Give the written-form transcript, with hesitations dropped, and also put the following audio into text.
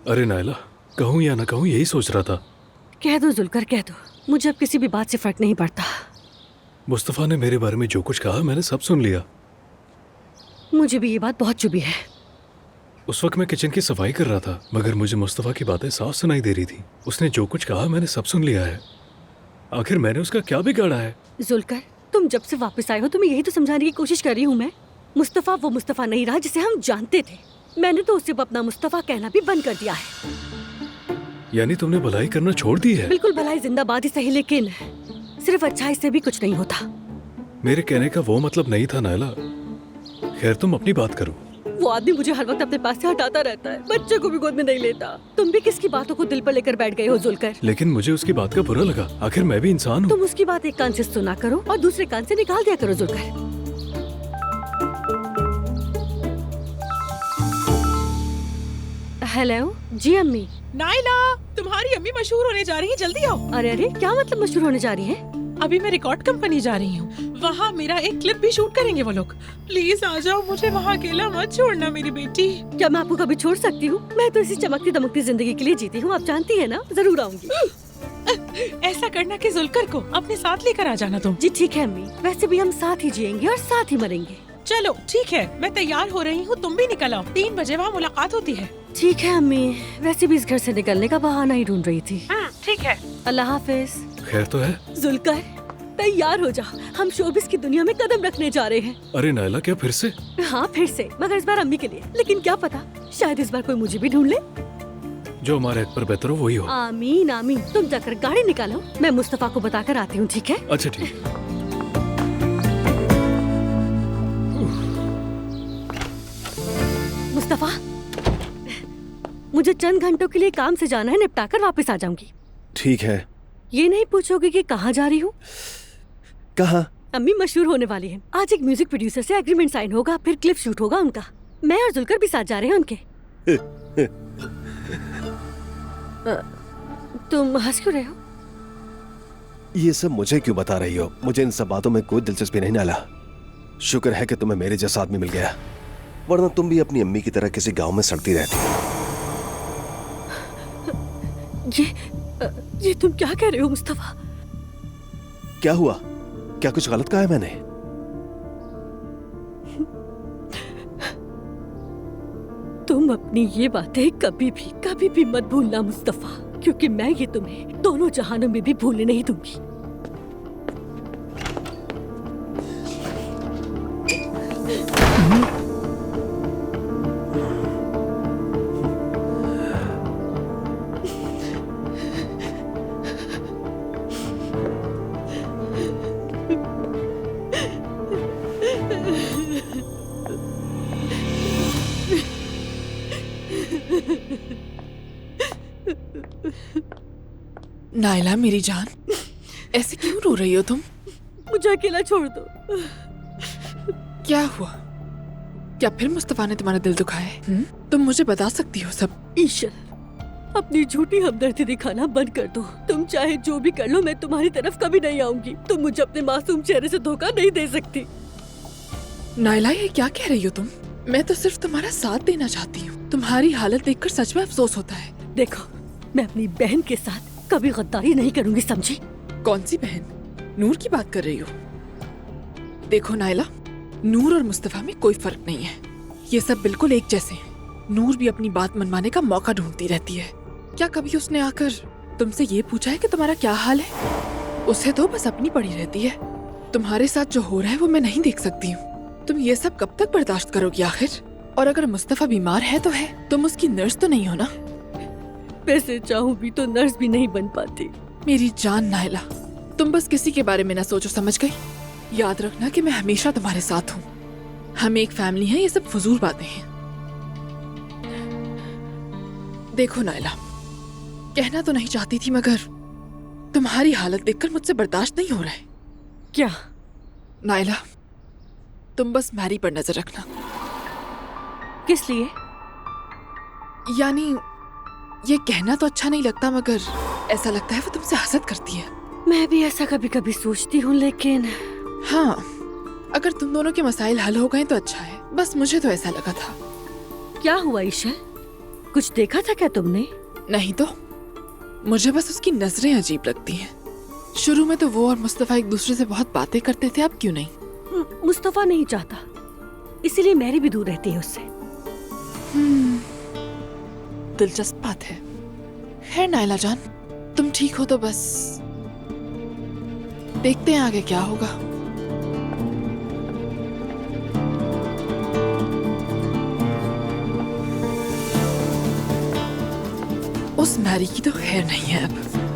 अरे नायला, कहूँ या ना कहूँ यही सोच रहा था। कह दो जुलकर, कह दो। मुझे अब किसी भी बात से फर्क नहीं पड़ता। मुस्तफ़ा ने मेरे बारे में जो कुछ कहा मैंने सब सुन लिया। मुझे भी ये बात बहुत चुभी है। उस वक्त मैं किचन की सफाई कर रहा था, मगर मुझे मुस्तफ़ा की बातें साफ सुनाई दे रही थी। उसने जो कुछ कहा मैंने सब सुन लिया है। आखिर मैंने उसका क्या बिगाड़ा है? जुलकर, तुम जब से वापस आए हो तुम्हें यही तो समझाने की कोशिश कर रही हूँ मैं। मुस्तफ़ा वो मुस्तफ़ा नहीं रहा जिसे हम जानते थे। मैंने तो उसे अपना मुस्तफ़ा कहना भी बंद कर दिया है। यानी तुमने भलाई करना छोड़ दी है? बिल्कुल, भलाई जिंदाबाद ही सही, लेकिन सिर्फ अच्छाई से भी कुछ नहीं होता। मेरे कहने का वो मतलब नहीं था नायला। खैर, तुम अपनी बात करो। वो आदमी मुझे हर वक्त अपने पास से हटाता रहता है, बच्चे को भी गोद में नहीं लेता। तुम भी किसकी बातों को दिल पर लेकर बैठ गए हो जुलकर? लेकिन मुझे उसकी बात का बुरा लगा। आखिर मैं भी इंसान हूँ। तुम उसकी बात एक कान से सुना करो और दूसरे कान से निकाल दिया करो जुलकर। हेलो जी अम्मी। नायला, तुम्हारी अम्मी मशहूर होने जा रही है, जल्दी आओ। अरे अरे, क्या मतलब मशहूर होने जा रही है? अभी मैं रिकॉर्ड कंपनी जा रही हूँ, वहाँ मेरा एक क्लिप भी शूट करेंगे वो लोग। प्लीज आ जाओ, मुझे वहाँ अकेला मत छोड़ना मेरी बेटी। क्या मैं आपको कभी छोड़ सकती हूँ? मैं तो इसी चमकती दमकती जिंदगी के लिए जीती हूँ, आप जानती है ना। जरूर आऊंगी। ऐसा करना कि जुलकर को अपने साथ लेकर आ जाना तुम। जी ठीक है अम्मी, वैसे भी हम साथ ही जिएंगे और साथ ही मरेंगे। चलो ठीक है, मैं तैयार हो रही हूँ, तुम भी निकल आओ। 3 बजे वहाँ मुलाकात होती है। ठीक है अम्मी, वैसे भी इस घर से निकलने का बहाना ही ढूंढ रही थी। ठीक है। अल्लाह हाफिज। खैर तो है? जुलकर, तैयार हो जा, हम शोबिस की दुनिया में कदम रखने जा रहे हैं। अरे नायला, क्या फिर से? हाँ फिर से, मगर इस बार अम्मी के लिए। लेकिन क्या पता, शायद इस बार कोई मुझे भी ढूंढ ले। जो हमारे हक पर बेहतर हो वही हो। आमीन आमीन। तुम जाकर गाड़ी निकालो, मैं मुस्तफा को बताकर आती हूँ, ठीक है? अच्छा ठीक है। मुस्तफा, मुझे चंद घंटों के लिए काम से जाना है, निपटाकर वापस आ जाऊंगी। ठीक है। ये नहीं पूछोगे कि कहाँ जा रही हूँ? कहाँ? अम्मी मशहूर होने वाली है। आज एक म्यूजिक प्रोड्यूसर से एग्रीमेंट साइन होगा, फिर क्लिप शूट होगा उनका। मैं और जुलकर भी साथ जा रहे हैं उनके। तुम हंस क्यों रहे हो? ये सब मुझे क्यों बता रही हो? मुझे इन सब बातों में कोई दिलचस्पी नहीं नाला। शुक्र है कि तुम्हें मेरे जैसा आदमी मिल गया, वरना तुम भी अपनी अम्मी की तरह किसी गांव में सड़ती रहती। ये तुम क्या कह रहे हो मुस्तफा? क्या हुआ? क्या कुछ गलत कहा है मैंने? तुम अपनी ये बातें कभी भी मत भूलना मुस्तफा, क्योंकि मैं ये तुम्हें दोनों जहानों में भी भूलने नहीं दूंगी। नायला मेरी जान, ऐसे क्यों रो रही हो तुम? मुझे अकेला छोड़ दो। क्या हुआ? क्या फिर मुस्तफा ने तुम्हारा दिल दुखाया है? तुम मुझे बता सकती हो सब। ईशल, अपनी झूठी हमदर्दी दिखाना बंद कर दो। तुम चाहे जो भी कर लो, मैं तुम्हारी तरफ कभी नहीं आऊंगी। तुम मुझे अपने मासूम चेहरे से धोखा नहीं दे सकती। नायला, ये क्या कह रही हो तुम? मैं तो सिर्फ तुम्हारा साथ देना चाहती हूँ। तुम्हारी हालत देखकर सच में अफसोस होता है। देखो, मैं अपनी बहन के साथ कभी गद्दारी नहीं करूंगी, समझी? कौन सी बहन? नूर की बात कर रही हो? देखो नायला, नूर और मुस्तफा में कोई फर्क नहीं है। ये सब बिल्कुल एक जैसे हैं। नूर भी अपनी बात मनवाने का मौका ढूंढती रहती है। क्या कभी उसने आकर तुमसे ये पूछा है कि तुम्हारा क्या हाल है? उसे तो बस अपनी पड़ी रहती है। तुम्हारे साथ जो हो रहा है वो मैं नहीं देख सकती हूँ। तुम ये सब कब तक बर्दाश्त करोगी आखिर? और अगर मुस्तफा बीमार है तो है, तुम उसकी नर्स तो नहीं हो ना? वैसे चाहूँ भी तो नर्स भी नहीं बन पाती। मेरी जान नायला, तुम बस किसी के बारे में ना सोचो, समझ गई? याद रखना कि मैं हमेशा तुम्हारे साथ हूँ। हम एक फैमिली हैं, ये सब फजूल बातें हैं। देखो नायला, कहना तो नहीं चाहती थी, मगर तुम्हारी हालत देखकर मुझसे बर्दाश्त नहीं हो रहा है। क्या? नायला, तुम बस मैरी पर नजर रखना। किस लिए? यानी ये कहना तो अच्छा नहीं लगता, मगर ऐसा लगता है वो तुमसे हसद करती है। मैं भी ऐसा कभी कभी सोचती हूँ, लेकिन हाँ, अगर तुम दोनों के मसाइल हल हो गए तो अच्छा है। बस मुझे तो ऐसा लगा था। क्या हुआ ईशल? कुछ देखा था क्या तुमने? नहीं तो, मुझे बस उसकी नजरें अजीब लगती हैं। शुरू में तो वो और मुस्तफा एक दूसरे से बहुत बातें करते थे, अब क्यों नहीं? मुस्तफा नहीं चाहता, इसीलिए मैरी भी दूर रहती है उससे। दिलचस्प बात है। खैर नाइला जान, तुम ठीक हो तो बस देखते हैं आगे क्या होगा। उस मैरी की तो खैर नहीं है अब।